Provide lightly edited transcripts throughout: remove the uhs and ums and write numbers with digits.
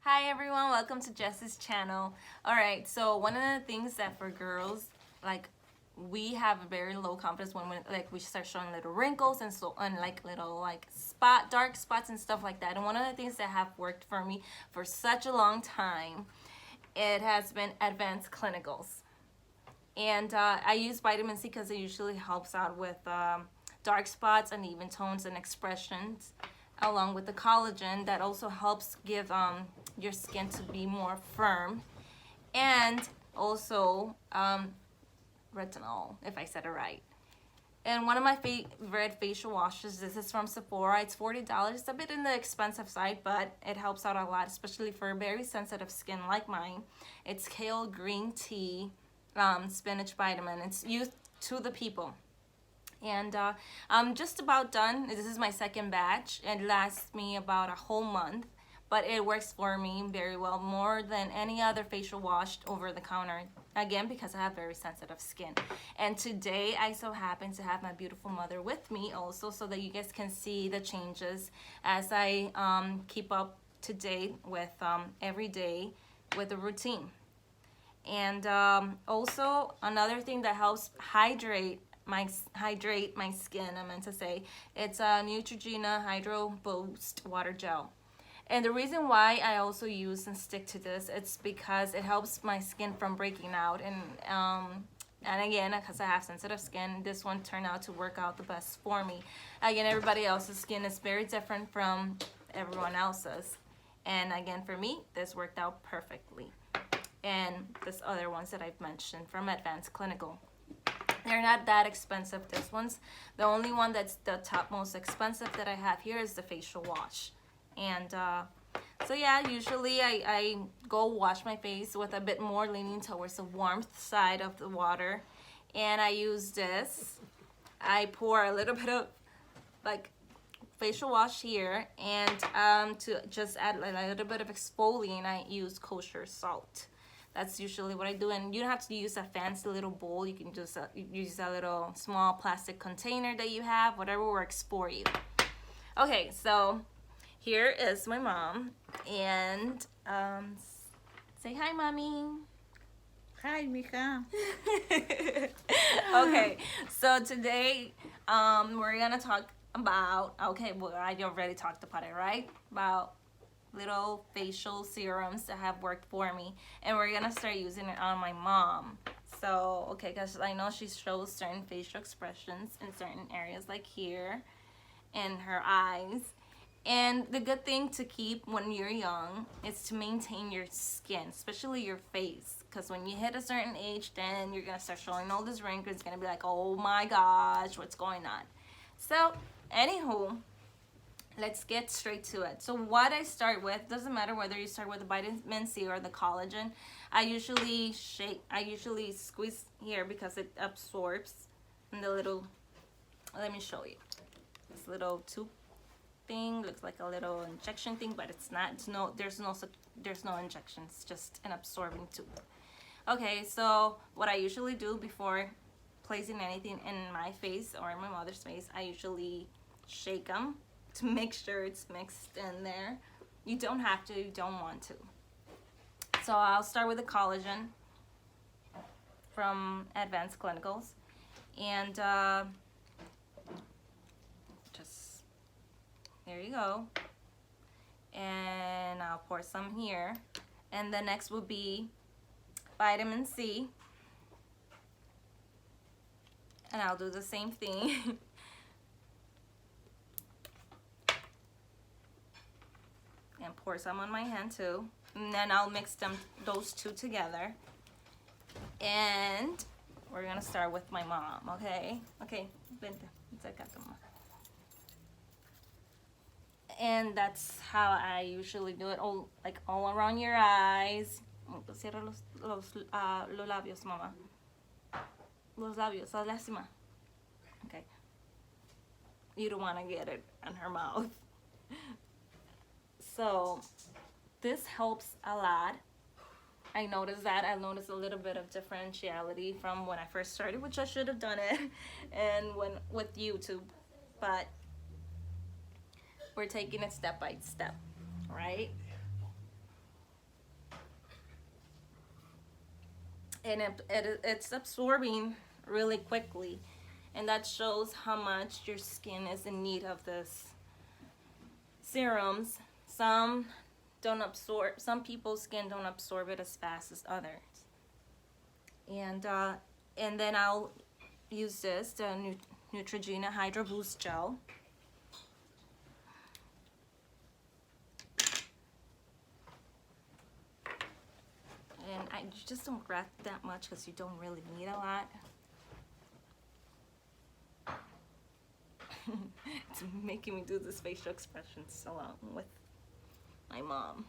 Hi everyone, welcome to Jess's channel. Alright, so one of the things that for girls, like we have a very low confidence when we start showing little wrinkles and like little dark spots and stuff like that. And one of the things that have worked for me for such a long time, it has been advanced clinicals. And I use vitamin C because it usually helps out with dark spots, uneven tones, and expressions, along with the collagen that also helps give your skin to be more firm, and also retinol, if I said it right. And one of my favorite facial washes, this is from Sephora. It's $40. It's a bit in the expensive side, but it helps out a lot, especially for very sensitive skin like mine. It's kale green tea, spinach vitamin. It's used to the people. And I'm just about done. This is my second batch. It lasts me about a whole month, but it works for me very well, more than any other facial wash over the counter. Again, because I have very sensitive skin. And today I so happen to have my beautiful mother with me also, so that you guys can see the changes as I keep up to date with every day with the routine. And also another thing that helps hydrate my skin, I meant to say, it's a Neutrogena Hydro Boost Water Gel. And the reason why I also use and stick to this, it's because it helps my skin from breaking out. And again, because I have sensitive skin, this one turned out to work out the best for me. Again, everybody else's skin is very different from everyone else's. And again, for me, this worked out perfectly. And this other ones that I've mentioned from Advanced Clinical. They're not that expensive, this one's. The only one that's the top most expensive that I have here is the facial wash. And so yeah, usually I go wash my face with a bit more leaning towards the warmth side of the water. And I use this. I pour a little bit of like facial wash here, and to just add a little bit of exfoliant, I use kosher salt. That's usually what I do, and you don't have to use a fancy little bowl. You can just use a little small plastic container that you have, whatever works for you. Okay, so here is my mom, and say hi, mommy. Hi, mija. Okay, so today we're gonna talk about, okay, well, I already talked about it, right? About little facial serums that have worked for me, and we're gonna start using it on my mom. So okay, because I know she shows certain facial expressions in certain areas, like here and her eyes. And the good thing to keep when you're young is to maintain your skin, especially your face, because when you hit a certain age, then you're gonna start showing all these wrinkles. It's gonna be like, oh my gosh, what's going on? So anywho, let's get straight to it. So what I start with, doesn't matter whether you start with the vitamin C or the collagen. I usually squeeze here because it absorbs in the little, let me show you. This little tube thing looks like a little injection thing, but it's not. There's no injection. It's just an absorbing tube. Okay, so what I usually do before placing anything in my face or in my mother's face, I usually shake them to make sure it's mixed in there. You don't have to, you don't want to. So I'll start with the collagen from Advanced Clinicals, and just there you go. And I'll pour some here, and the next will be vitamin C, and I'll do the same thing. And pour some on my hand too, and then I'll mix those two together, and we're gonna start with my mom. Okay, vente, and that's how I usually do it, all around your eyes. Cierra los labios, mamá. Los labios, la lástima. Okay, you don't want to get it in her mouth. So this helps a lot. I noticed a little bit of differentiality from when I first started, which I should have done it, and with YouTube, but we're taking it step by step, right? and it's absorbing really quickly, and that shows how much your skin is in need of this serums. Some don't absorb, some people's skin don't absorb it as fast as others. And then I'll use this, the Neutrogena Hydro Boost Gel. And you just don't grab that much because you don't really need a lot. It's making me do this facial expression so long with my mom.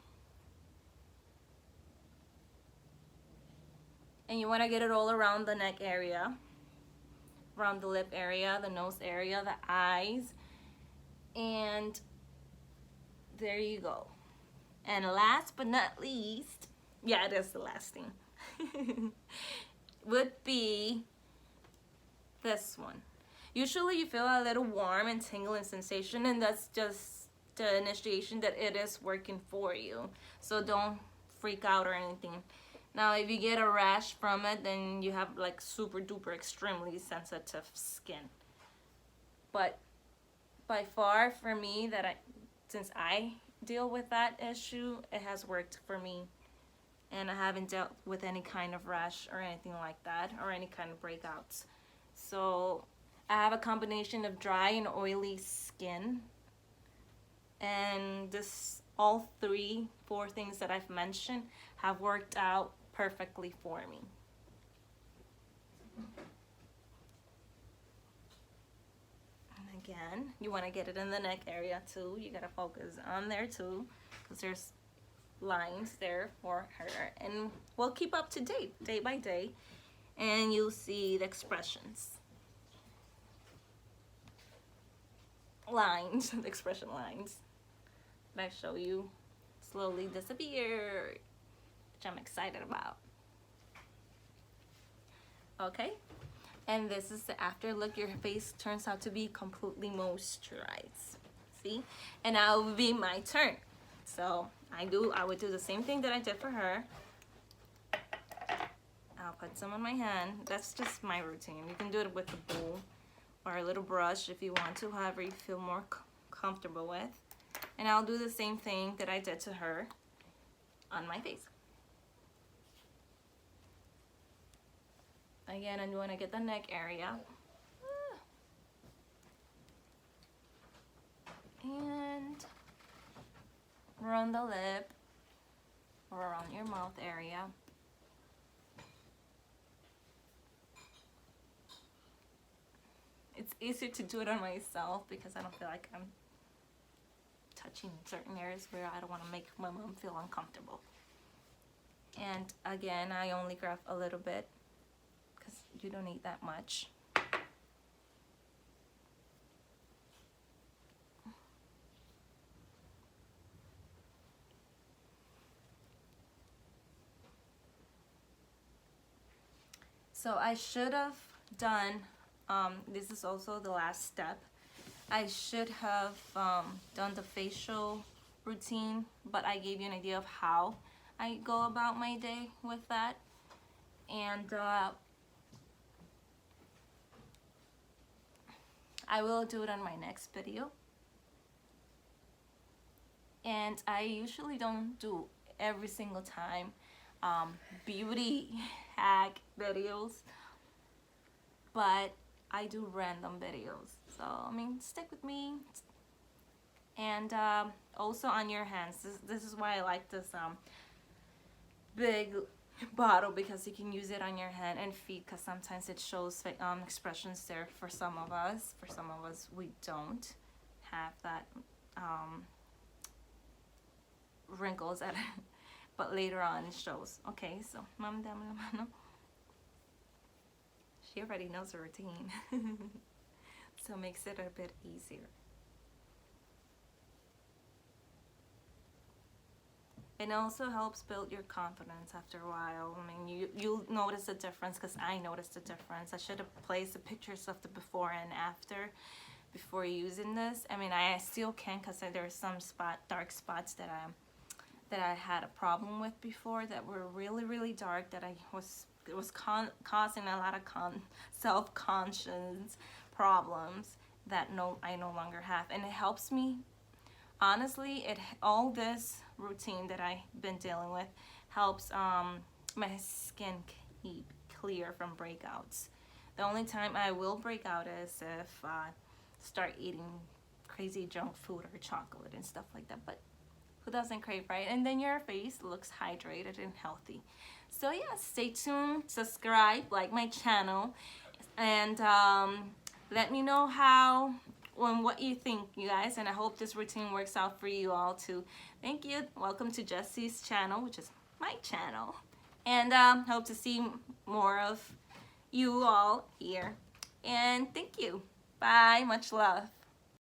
And you want to get it all around the neck area, around the lip area, the nose area, the eyes, and there you go. And last but not least, yeah, it is the last thing, would be this one. Usually you feel a little warm and tingling sensation, and that's just the initiation that it is working for you. So don't freak out or anything. Now, if you get a rash from it, then you have like super duper extremely sensitive skin. But by far for me, since I deal with that issue, it has worked for me. And I haven't dealt with any kind of rash or anything like that, or any kind of breakouts. So I have a combination of dry and oily skin, and all 4 things that I've mentioned have worked out perfectly for me. And again, you want to get it in the neck area too. You got to focus on there too, because there's lines there for her, and we'll keep up to date day by day, and you'll see the expressions. Lines, the expression lines that I show you slowly disappear, which I'm excited about. Okay, and this is the after look. Your face turns out to be completely moisturized. See, and now it will be my turn. So I would do the same thing that I did for her. I'll put some on my hand. That's just my routine. You can do it with a bowl or a little brush if you want to, however you feel more comfortable with. And I'll do the same thing that I did to her on my face. Again, I'm going to get the neck area. And around the lip or around your mouth area. It's easier to do it on myself because I don't feel like I'm touching certain areas where I don't want to make my mom feel uncomfortable. And again, I only grab a little bit because you don't need that much. So I should have done, this is also the last step, I should have done the facial routine, but I gave you an idea of how I go about my day with that. And I will do it on my next video. And I usually don't do every single time beauty hack videos, but I do random videos. So I mean, stick with me. And also on your hands, this is why I like this big bottle, because you can use it on your hand and feet, because sometimes it shows expressions there for some of us. For some of us, we don't have that wrinkles at it, but later on it shows. Okay, so mom, dame la mano. She already knows the routine, so it makes it a bit easier. It also helps build your confidence after a while. I mean, you'll notice a difference, because I noticed a difference. I should have placed the pictures of the before and after before using this. I mean, I still can, because there are some dark spots that I had a problem with before that were really, really dark, that I was it was causing a lot of self-conscious problems that I no longer have, and it helps me. Honestly, all this routine that I've been dealing with helps my skin keep clear from breakouts. The only time I will break out is if I start eating crazy junk food or chocolate and stuff like that. But who doesn't crave, right? And then your face looks hydrated and healthy. So yeah, stay tuned, subscribe, like my channel, and let me know what you think, you guys, and I hope this routine works out for you all too. Thank you. Welcome to Jesse's channel, which is my channel, and hope to see more of you all here. And thank you. Bye. Much love.